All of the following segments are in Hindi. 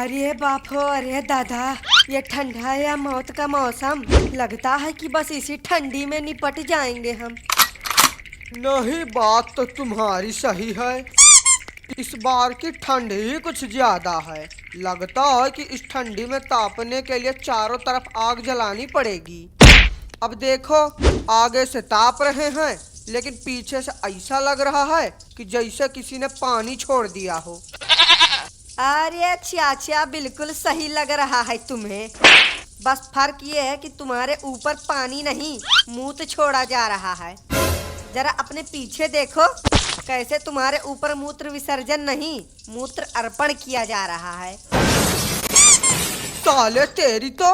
अरे बाप हो, अरे दादा, ये ठंडा या मौत का मौसम। लगता है कि बस इसी ठंडी में निपट जाएंगे हम। नहीं, बात तो तुम्हारी सही है। इस बार की ठंड ही कुछ ज्यादा है। लगता है कि इस ठंडी में तापने के लिए चारों तरफ आग जलानी पड़ेगी। अब देखो, आगे से ताप रहे हैं, लेकिन पीछे से ऐसा लग रहा है कि जैसे किसी ने पानी छोड़ दिया हो। अरे चाचा, बिल्कुल सही लग रहा है तुम्हें। बस फर्क ये है कि तुम्हारे ऊपर पानी नहीं, मूत छोड़ा जा रहा है। जरा अपने पीछे देखो, कैसे तुम्हारे ऊपर मूत्र विसर्जन नहीं, मूत्र अर्पण किया जा रहा है। साले तेरी तो,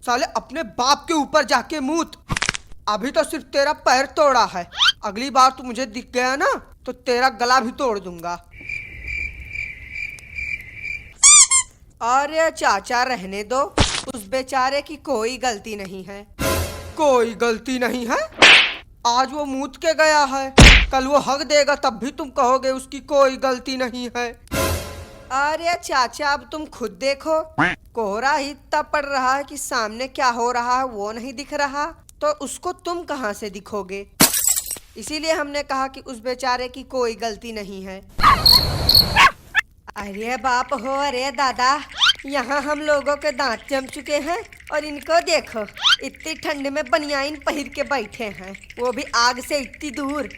साले अपने बाप के ऊपर जाके मूत। अभी तो सिर्फ तेरा पैर तोड़ा है, अगली बार तू मुझे दिख गया ना तो तेरा गला भी तोड़ दूंगा। अरे चाचा, रहने दो, उस बेचारे की कोई गलती नहीं है। कोई गलती नहीं है? आज वो मूत के गया है, कल वो हक देगा तब भी तुम कहोगे उसकी कोई गलती नहीं है। अरे चाचा, अब तुम खुद देखो, कोहरा ही इतना पड़ रहा है कि सामने क्या हो रहा है वो नहीं दिख रहा, तो उसको तुम कहाँ से दिखोगे। इसीलिए हमने कहा कि उस बेचारे की कोई गलती नहीं है। अरे बाप हो, अरे दादा, यहाँ हम लोगों के दांत जम चुके हैं और इनको देखो, इतनी ठंड में बनियाइन पहिर के बैठे हैं, वो भी आग से इतनी दूर।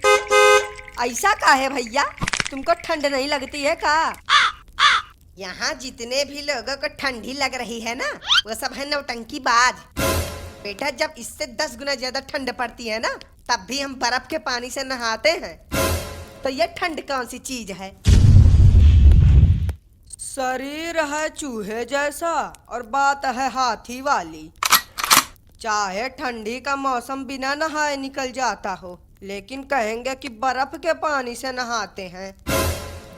ऐसा का है भैया, तुमको ठंड नहीं लगती है का? यहाँ जितने भी लोगों को ठंडी लग रही है ना, वो सब है नौटंकीबाज। बेटा, जब इससे 10 गुना ज्यादा ठंड पड़ती है ना, तब भी हम बर्फ के पानी से नहाते हैं, तो ये ठंड कौन सी चीज है? शरीर है चूहे जैसा और बात है हाथी वाली। चाहे ठंडी का मौसम बिना नहाए निकल जाता हो, लेकिन कहेंगे कि बर्फ के पानी से नहाते हैं।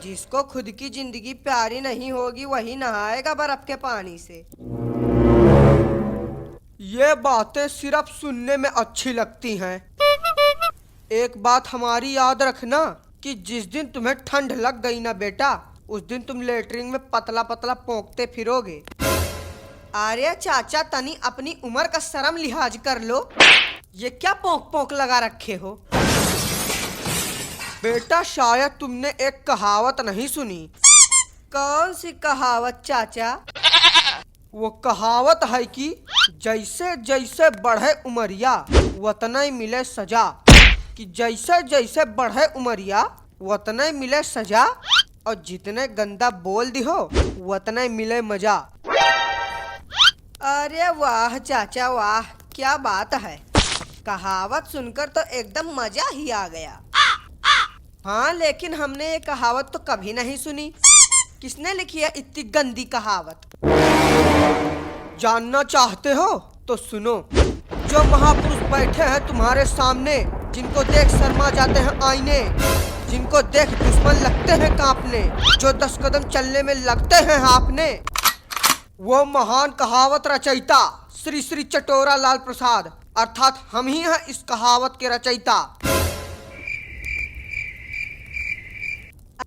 जिसको खुद की जिंदगी प्यारी नहीं होगी वही नहाएगा बर्फ के पानी से। ये बातें सिर्फ सुनने में अच्छी लगती हैं। एक बात हमारी याद रखना कि जिस दिन तुम्हें ठंड लग गई ना बेटा, उस दिन तुम लेटरिन में पतला पतला पोंकते फिरोगे। अरे चाचा, तनी अपनी उम्र का शर्म लिहाज कर लो, ये क्या पोंक पोंक लगा रखे हो? बेटा, शायद तुमने एक कहावत नहीं सुनी। कौन सी कहावत चाचा? वो कहावत है कि जैसे जैसे बढ़े उमरिया वतना ही मिले सजा। कि जैसे जैसे बढ़े उमरिया वतना ही मिले सजा, और जितने गंदा बोल दी हो वतना ही मिले मजा। अरे वाह चाचा वाह, क्या बात है। कहावत सुनकर तो एकदम मजा ही आ गया। हाँ, लेकिन हमने ये कहावत तो कभी नहीं सुनी। किसने लिखी है इतनी गंदी कहावत? जानना चाहते हो तो सुनो। जो महापुरुष बैठे हैं तुम्हारे सामने, जिनको देख शर्मा जाते हैं आईने, जिनको देख दुश्मन लगते हैं कांपने, जो 10 कदम चलने में लगते हैं हाँफने, वो महान कहावत रचयिता श्री श्री चटोरा लाल प्रसाद अर्थात हम ही हैं इस कहावत के रचयिता।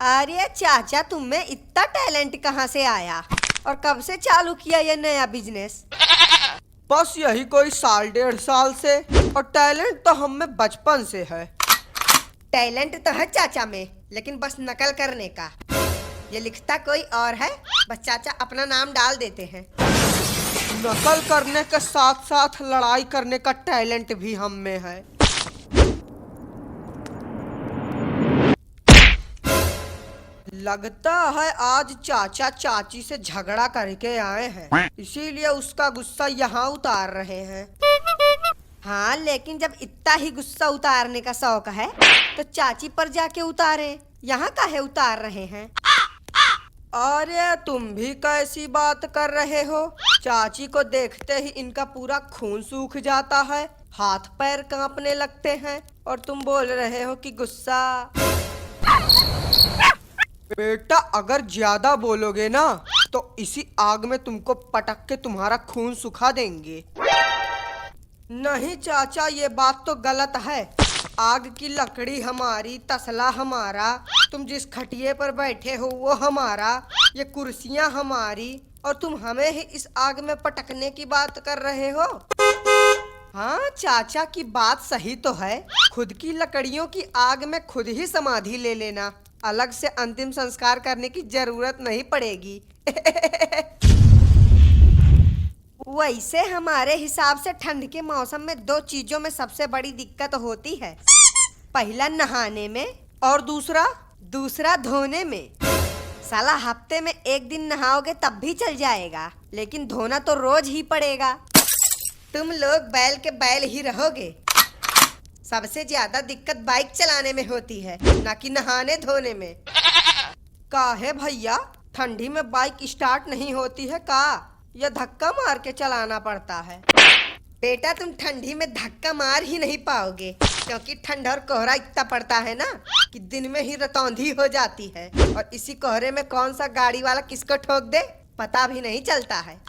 अरे चाचा, तुम में इतना टैलेंट कहाँ से आया और कब से चालू किया ये नया बिजनेस? बस यही कोई 1.5 साल से, और टैलेंट तो हम में बचपन से है। टैलेंट तो है चाचा में, लेकिन बस नकल करने का। ये लिखता कोई और है, बस चाचा अपना नाम डाल देते हैं। नकल करने के साथ साथ लड़ाई करने का टैलेंट भी हम में है। लगता है आज चाचा चाची से झगड़ा करके आए हैं, इसीलिए उसका गुस्सा यहाँ उतार रहे हैं। हाँ, लेकिन जब इतना ही गुस्सा उतारने का शौक है तो चाची पर जाके उतारे, यहाँ काहे उतार रहे हैं? अरे तुम भी कैसी बात कर रहे हो? चाची को देखते ही इनका पूरा खून सूख जाता है, हाथ पैर कांपने लगते हैं, और तुम बोल रहे हो कि गुस्सा। बेटा, अगर ज्यादा बोलोगे ना तो इसी आग में तुमको पटक के तुम्हारा खून सुखा देंगे। नहीं चाचा, ये बात तो गलत है। आग की लकड़ी हमारी, तसला हमारा, तुम जिस खटिये पर बैठे हो वो हमारा, ये कुर्सियां हमारी, और तुम हमें ही इस आग में पटकने की बात कर रहे हो। हाँ, चाचा की बात सही तो है। खुद की लकड़ियों की आग में खुद ही समाधि ले लेना, अलग से अंतिम संस्कार करने की जरूरत नहीं पड़ेगी। वैसे हमारे हिसाब से ठंड के मौसम में दो चीजों में सबसे बड़ी दिक्कत होती है। पहला नहाने में और दूसरा दूसरा धोने में। साला हफ्ते में एक दिन नहाओगे तब भी चल जाएगा, लेकिन धोना तो रोज ही पड़ेगा। तुम लोग बैल के बैल ही रहोगे। सबसे ज्यादा दिक्कत बाइक चलाने में होती है, ना कि नहाने धोने में। काहे भैया, ठंडी में बाइक स्टार्ट नहीं होती है का, या धक्का मार के चलाना पड़ता है? बेटा, तुम ठंडी में धक्का मार ही नहीं पाओगे, क्योंकि ठंड और कोहरा इतना पड़ता है ना कि दिन में ही रतौंधी हो जाती है, और इसी कोहरे में कौन सा गाड़ी वाला किसको ठोक दे पता भी नहीं चलता है।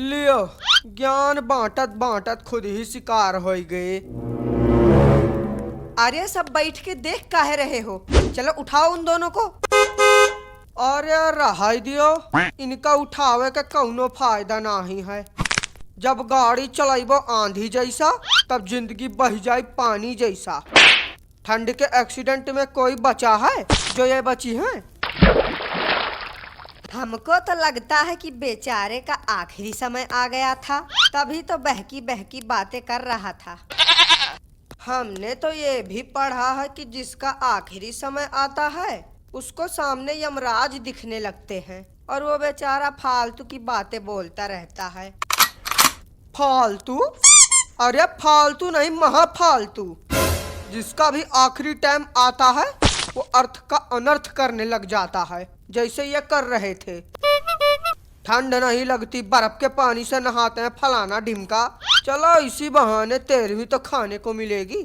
लियो, ज्ञान बांटत बांटत खुद ही शिकार हो गए। अरे सब बैठ के देख काहे रहे हो, चलो उठाओ उन दोनों को। अरे रहा दियो, इनका उठावे का कौनो फायदा नहीं है। जब गाड़ी चलाइबो आंधी जैसा, तब जिंदगी बह जाए पानी जैसा। ठंड के एक्सीडेंट में कोई बचा है जो ये बची है? हमको तो लगता है कि बेचारे का आखिरी समय आ गया था, तभी तो बहकी बहकी बातें कर रहा था। हमने तो ये भी पढ़ा है कि जिसका आखिरी समय आता है उसको सामने यमराज दिखने लगते हैं, और वो बेचारा फालतू की बातें बोलता रहता है। फालतू? अरे फालतू नहीं, महाफालतू। जिसका भी आखिरी टाइम आता है वो अर्थ का अनर्थ करने लग जाता है, जैसे ये कर रहे थे। ठंड नहीं लगती, बर्फ के पानी से नहाते हैं फलाना ढिमका। चलो इसी बहाने 13वीं तो खाने को मिलेगी।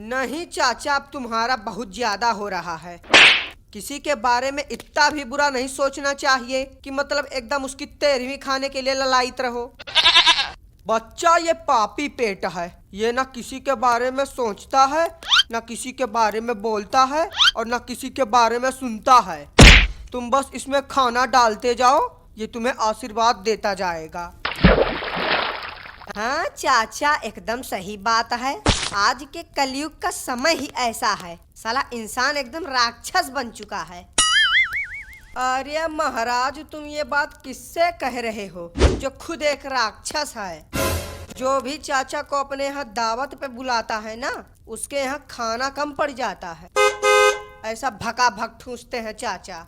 नहीं चाचा, अब तुम्हारा बहुत ज्यादा हो रहा है। किसी के बारे में इतना भी बुरा नहीं सोचना चाहिए कि मतलब एकदम उसकी 13वीं खाने के लिए ललायित रहो। बच्चा ये पापी पेट है, ये ना किसी के बारे में सोचता है, ना किसी के बारे में बोलता है, और ना किसी के बारे में सुनता है। तुम बस इसमें खाना डालते जाओ, ये तुम्हें आशीर्वाद देता जाएगा। हाँ चाचा, एकदम सही बात है। आज के कलयुग का समय ही ऐसा है, साला इंसान एकदम राक्षस बन चुका है। अरे महाराज, तुम ये बात किससे कह रहे हो जो खुद एक राक्षस है? जो भी चाचा को अपने यहाँ दावत पे बुलाता है ना, उसके यहाँ खाना कम पड़ जाता है। ऐसा भका भक ठूसते हैं चाचा।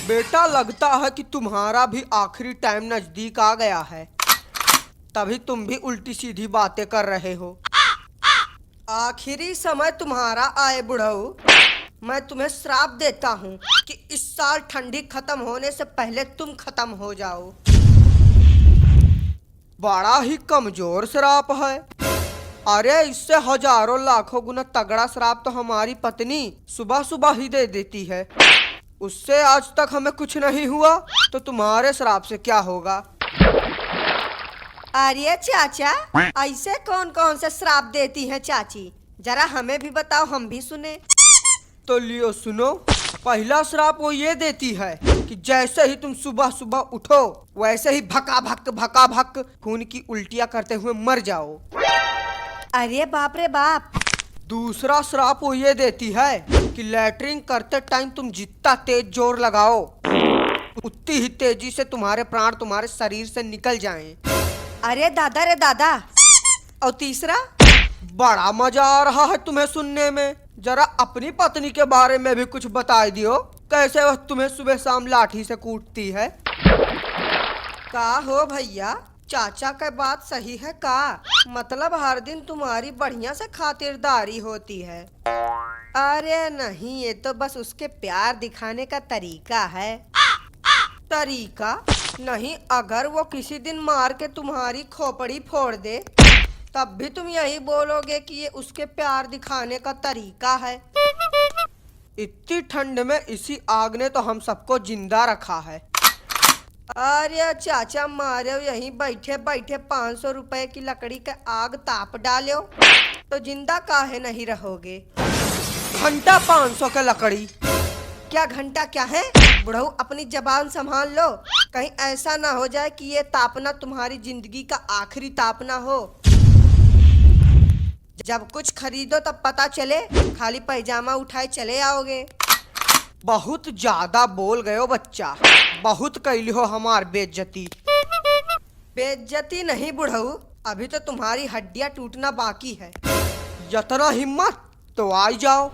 बेटा, लगता है कि तुम्हारा भी आखिरी टाइम नजदीक आ गया है, तभी तुम भी उल्टी सीधी बातें कर रहे हो। आखिरी समय तुम्हारा आए बुढ़ऊ, मैं तुम्हें श्राप देता हूँ कि इस साल ठंडी खत्म होने से पहले तुम खत्म हो जाओ। बड़ा ही कमजोर श्राप है। अरे इससे हजारों लाखों गुना तगड़ा श्राप तो हमारी पत्नी सुबह सुबह ही दे देती है। उससे आज तक हमें कुछ नहीं हुआ, तो तुम्हारे श्राप से क्या होगा? अरे चाचा, ऐसे कौन कौन से श्राप देती हैं चाची, जरा हमें भी बताओ, हम भी सुने। तो लियो सुनो। पहला श्राप वो ये देती है कि जैसे ही तुम सुबह सुबह उठो, वैसे ही भका भक खून की उल्टियां करते हुए मर जाओ। अरे बाप रे बाप। दूसरा श्राप वो ये देती है कि लैट्रिन करते टाइम तुम जितना तेज जोर लगाओ, उतनी ही तेजी से तुम्हारे प्राण तुम्हारे शरीर से निकल जाएं। अरे दादा रे दादा। और तीसरा? बड़ा मजा आ रहा है तुम्हें सुनने में। जरा अपनी पत्नी के बारे में भी कुछ बता दियो, कैसे वह तुम्हें सुबह शाम लाठी से कूटती है। का हो भैया, चाचा का बात सही है का? मतलब हर दिन तुम्हारी बढ़िया से खातिरदारी होती है? अरे नहीं, ये तो बस उसके प्यार दिखाने का तरीका है। तरीका? नहीं, अगर वो किसी दिन मार के तुम्हारी खोपड़ी फोड़ दे तब भी तुम यही बोलोगे कि ये उसके प्यार दिखाने का तरीका है। इतनी ठंड में इसी आग ने तो हम सबको जिंदा रखा है। अरे चाचा मारे यहीं बैठे बैठे 500 रुपए की लकड़ी का आग ताप डालो तो जिंदा काहे नहीं रहोगे। घंटा 500 का लकड़ी। क्या घंटा क्या है बुढ़ऊ, अपनी जबान संभाल लो। कहीं ऐसा ना हो जाए कि ये तापना तुम्हारी जिंदगी का आखिरी तापना हो। जब कुछ खरीदो तब पता चले, खाली पैजामा उठाए चले आओगे। बहुत ज्यादा बोल गए हो बच्चा, बहुत कैली हो हमार बेइज्जती। बेइज्जती नहीं बुढ़ऊ, अभी तो तुम्हारी हड्डियां टूटना बाकी है। इतना हिम्मत तो आ जाओ।